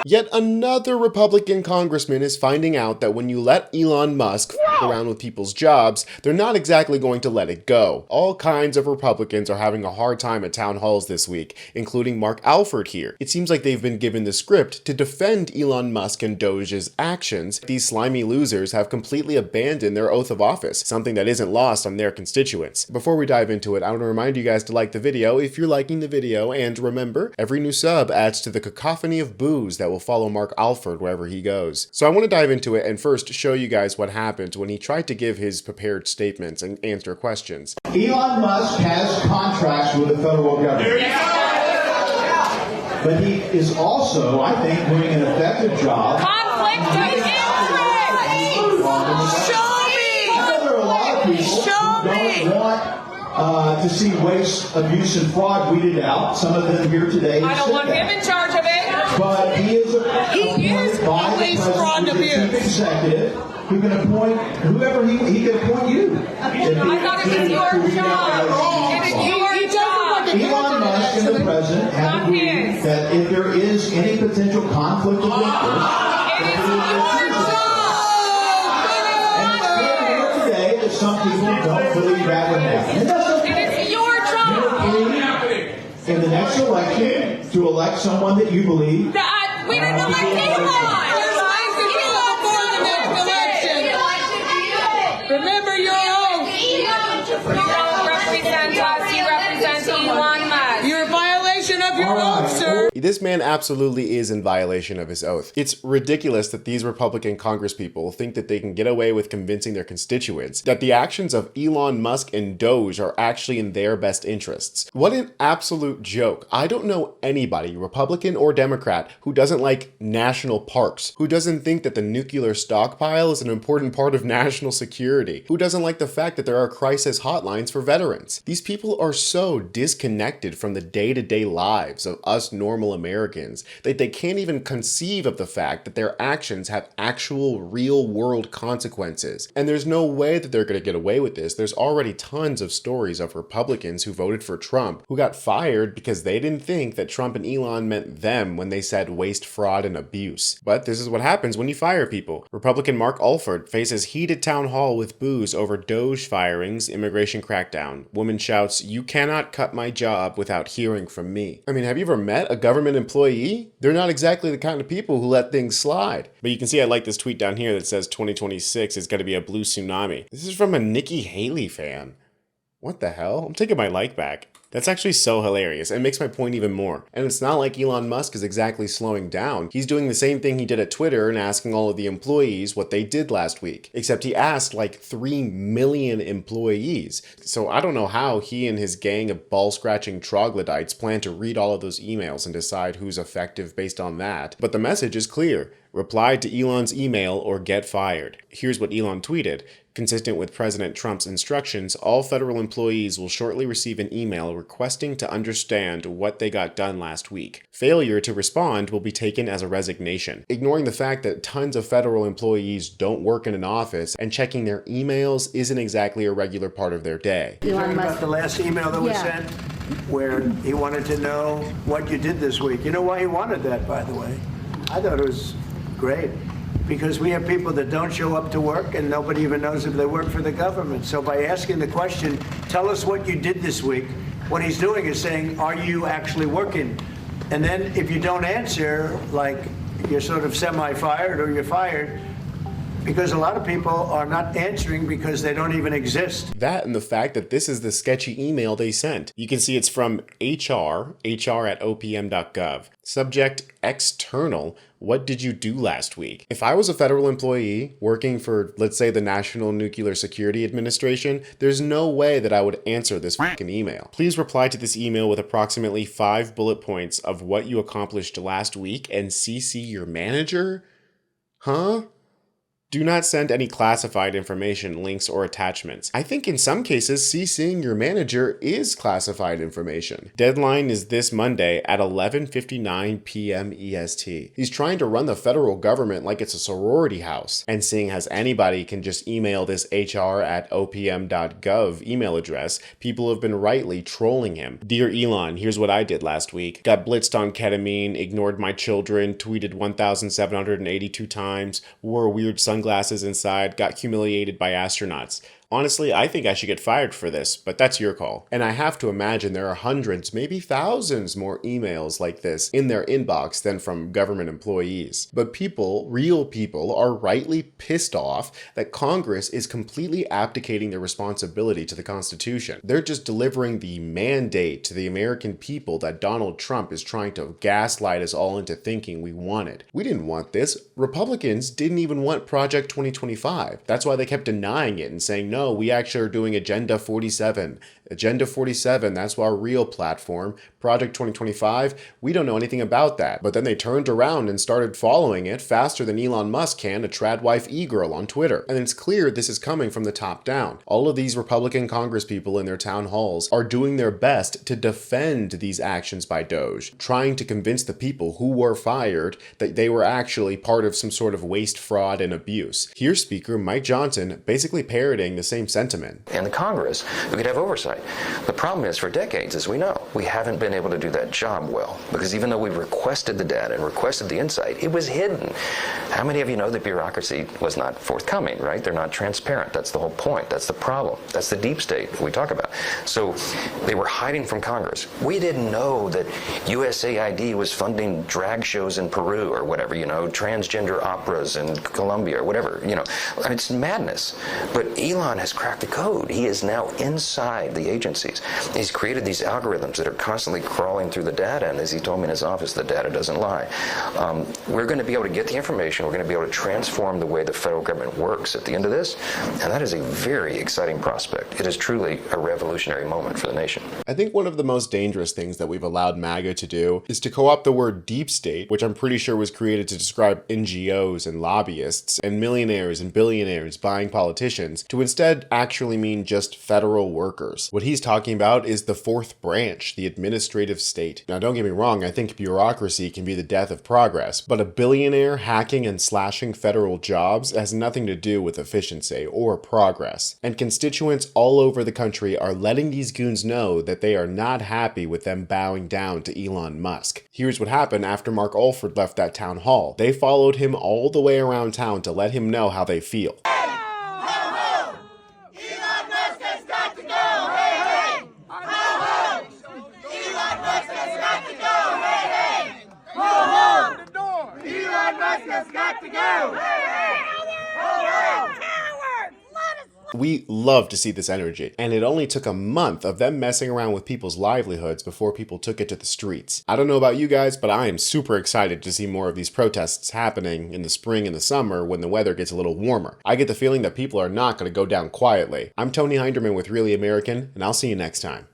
Yet another Republican congressman is finding out that when you let Elon Musk f around with people's jobs, they're not exactly going to let it go. All kinds of Republicans are having a hard time at town halls this week, including Mark Alford here. It seems like they've been given the script to defend Elon Musk and DOGE's actions. These slimy losers have completely abandoned their oath of office, something that isn't lost on their constituents. Before we dive into it, I want to remind you guys to like the video if you're liking the video, and remember, every new sub adds to the cacophony of boos that will follow Mark Alford wherever he goes. So I want to dive into it and first show you guys what happened when he tried to give his prepared statements and answer questions. Elon Musk has contracts with the federal government. But he is also, I think, doing an effective job. Conflict of interest! Show me! There are a lot of people who don't want to see waste, abuse, and fraud weeded out. Some of them here today. I don't want him in charge of it. But he is appointed by the president, the chief executive, who can appoint whoever he can appoint you. I thought it was your job. It is your job. Elon Musk and the president have agreed that if there is any potential conflict of interest, it is your job. and it's clear today that some people don't believe that would happen. And that's okay. It is your job. In the next election, to elect someone that you believe. We didn't elect Elon. Remember your oath. You don't represent us. You represent Elon Musk. You're a violation of your oath, sir. This man absolutely is in violation of his oath. It's ridiculous that these Republican congresspeople think that they can get away with convincing their constituents that the actions of Elon Musk and DOGE are actually in their best interests. What an absolute joke. I don't know anybody, Republican or Democrat, who doesn't like national parks, who doesn't think that the nuclear stockpile is an important part of national security, who doesn't like the fact that there are crisis hotlines for veterans. These people are so disconnected from the day-to-day lives of us normal Americans that they can't even conceive of the fact that their actions have actual real-world consequences. And there's no way that they're going to get away with this. There's already tons of stories of Republicans who voted for Trump who got fired because they didn't think that Trump and Elon meant them when they said waste, fraud, and abuse. But this is what happens when you fire people. Republican Mark Alford faces heated town hall with boos over DOGE firings, immigration crackdown. Woman shouts, "You cannot cut my job without hearing from me." I mean, have you ever met a government employee? They're not exactly the kind of people who let things slide. But you can see I like this tweet down here that says 2026 is going to be a blue tsunami. This is from a Nikki Haley fan. What the hell? I'm taking my like back. That's actually so hilarious and makes my point even more. And it's not like Elon Musk is exactly slowing down. He's doing the same thing he did at Twitter and asking all of the employees what they did last week. Except he asked like 3 million employees. So I don't know how he and his gang of ball-scratching troglodytes plan to read all of those emails and decide who's effective based on that. But the message is clear. Reply to Elon's email or get fired. Here's what Elon tweeted. Consistent with President Trump's instructions, all federal employees will shortly receive an email requesting to understand what they got done last week. Failure to respond will be taken as a resignation. Ignoring the fact that tons of federal employees don't work in an office and checking their emails isn't exactly a regular part of their day. You're talking about the last email that was sent where he wanted to know what you did this week. You know why he wanted that, by the way? I thought it was great. Because we have people that don't show up to work and nobody even knows if they work for the government. So by asking the question, tell us what you did this week, what he's doing is saying, are you actually working? And then if you don't answer, like you're sort of semi-fired or you're fired, because a lot of people are not answering because they don't even exist. That and the fact that this is the sketchy email they sent. You can see it's from hr@opm.gov. Subject, external. What did you do last week? If I was a federal employee working for, let's say, the National Nuclear Security Administration, there's no way that I would answer this fucking email. Please reply to this email with approximately 5 bullet points of what you accomplished last week and CC your manager? Huh? Do not send any classified information, links, or attachments. I think in some cases, CCing your manager is classified information. Deadline is this Monday at 11:59 p.m. EST. He's trying to run the federal government like it's a sorority house, and seeing as anybody can just email this hr@opm.gov email address, people have been rightly trolling him. Dear Elon, here's what I did last week. Got blitzed on ketamine, ignored my children, tweeted 1,782 times, wore weird sunglasses inside, got humiliated by astronauts. Honestly, I think I should get fired for this, but that's your call. And I have to imagine there are hundreds, maybe thousands more emails like this in their inbox than from government employees. But people, real people, are rightly pissed off that Congress is completely abdicating their responsibility to the Constitution. They're just delivering the mandate to the American people that Donald Trump is trying to gaslight us all into thinking we wanted. We didn't want this. Republicans didn't even want Project 2025. That's why they kept denying it and saying, no, we actually are doing Agenda 47. Agenda 47, that's our real platform. Project 2025, we don't know anything about that. But then they turned around and started following it faster than Elon Musk can a tradwife e-girl on Twitter. And it's clear this is coming from the top down. All of these Republican congresspeople in their town halls are doing their best to defend these actions by DOGE, trying to convince the people who were fired that they were actually part of some sort of waste, fraud, and abuse. Here's Speaker Mike Johnson basically parroting the same sentiment. And the Congress, who could have oversight. The problem is, for decades, as we know, we haven't been able to do that job well, because even though we requested the data and requested the insight, it was hidden. How many of you know that bureaucracy was not forthcoming, right? They're not transparent. That's the whole point. That's the problem. That's the deep state that we talk about. So they were hiding from Congress. We didn't know that USAID was funding drag shows in Peru or whatever, transgender operas in Colombia or whatever, it's madness. But Elon has cracked the code. He is now inside the agencies. He's created these algorithms that are constantly crawling through the data, and as he told me in his office, the data doesn't lie. We're going to be able to get the information. We're going to be able to transform the way the federal government works at the end of this, and that is a very exciting prospect. It is truly a revolutionary moment for the nation. I think one of the most dangerous things that we've allowed MAGA to do is to co-opt the word deep state, which I'm pretty sure was created to describe NGOs and lobbyists and millionaires and billionaires buying politicians, to instead actually mean just federal workers. What he's talking about is the fourth branch, the administrative state. Now, don't get me wrong, I think bureaucracy can be the death of progress, but a billionaire hacking and slashing federal jobs has nothing to do with efficiency or progress. And constituents all over the country are letting these goons know that they are not happy with them bowing down to Elon Musk. Here's what happened after Mark Alford left that town hall. They followed him all the way around town to let him know how they feel. We love to see this energy, and it only took a month of them messing around with people's livelihoods before people took it to the streets. I don't know about you guys, but I am super excited to see more of these protests happening in the spring and the summer when the weather gets a little warmer. I get the feeling that people are not going to go down quietly. I'm Tony Hinderman with Really American, and I'll see you next time.